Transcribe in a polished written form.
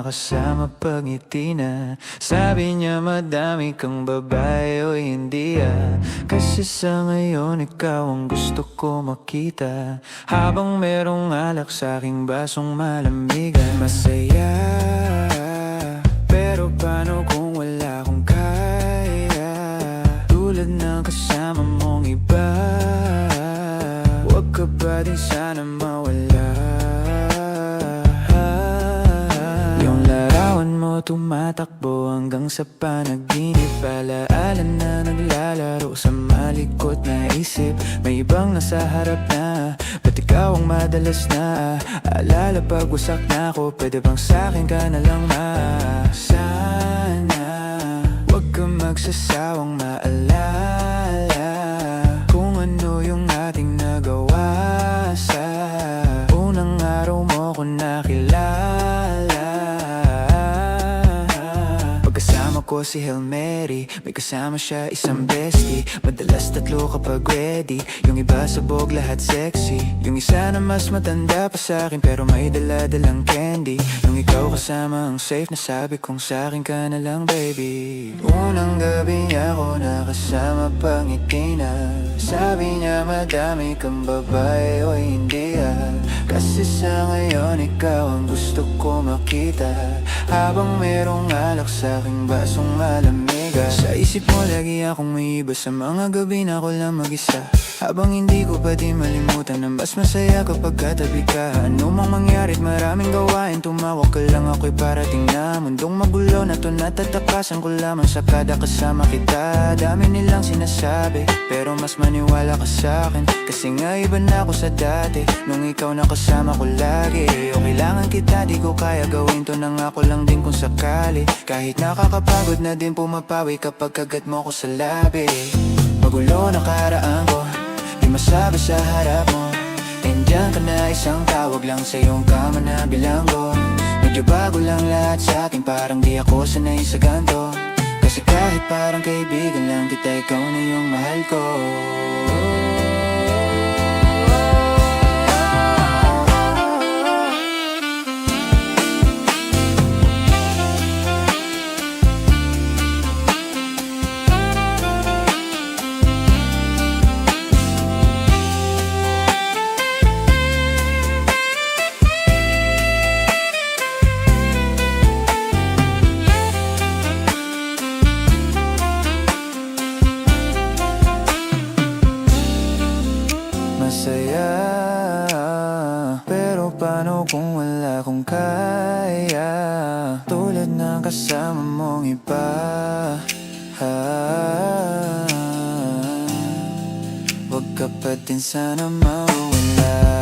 nakasama pag ngiti na. Sabi niya madami kang babae o hindi kasi sa ngayon ikaw ang gusto ko makita. Habang merong alak sa aking basong malamigan. Masaya, pero paano kung wala akong kaya? Tulad ng kasama mong iba, wag ka ba din sana mawala? Yung larawan mo tumatakbo hanggang sa panaginip. Alaala na naglalaro sa malikot na isip. May ibang nasa harap na, ba't ikaw ang madalas na alala pag wasak na ako? Pwede bang sa'kin ka na lang sana? Wag ka magsasawang maalala kung ano yung ating nagawa sa unang araw mo ko nakilala. Pagkasama ko si Hail Mary, may kasama siya isang bestie. Madalas tatlo kapag ready, yung iba sabog lahat sexy. Yung isa na mas matanda pa sa'kin pero may dala-dalang candy. Nung ikaw kasama ang safe na sabi kong sa'kin ka na lang baby. Unang gabi ako nakasama pang ngiti na. Sabi niya madami kang babae o hindi kasi sa ngayon ikaw ang gusto ko makita. Habang merong alak sa aking basong malamiga. Sa isip mo lagi akong may iba, sa mga gabi na ako lang mag-isa. Habang hindi ko pa di malimutan na mas masaya kapag katabi ka. Ano mang mangyarit maraming gawain, tumawag ka lang ako'y parating na. Mundong magulo na to natatakasan ko lamang sa kada kasama kita. Dami nilang sinasabi pero mas maniwala ka sa'kin, kasi nga iba na ako sa dati nung ikaw nakasama ko lagi. O kailangan kita, di ko kaya gawin to nang ako lang din kung sakali. Kahit nakakapagod na din pumapawi kapag kagat mo ko sa labi. Magulo na karaan ko, di masabi sa harap mo. Nandiyan ka na, isang tawag lang sa iyong kama na bilanggo. Medyo bago lang lahat sa akin, parang di ako sanay sa ganto. Kasi kahit parang kaibigan lang kita, ikaw na yung mahal ko. Masaya, pero paano kung wala akong kaya? Tulad ng kasama mong iba wag ka pa din sana mawala.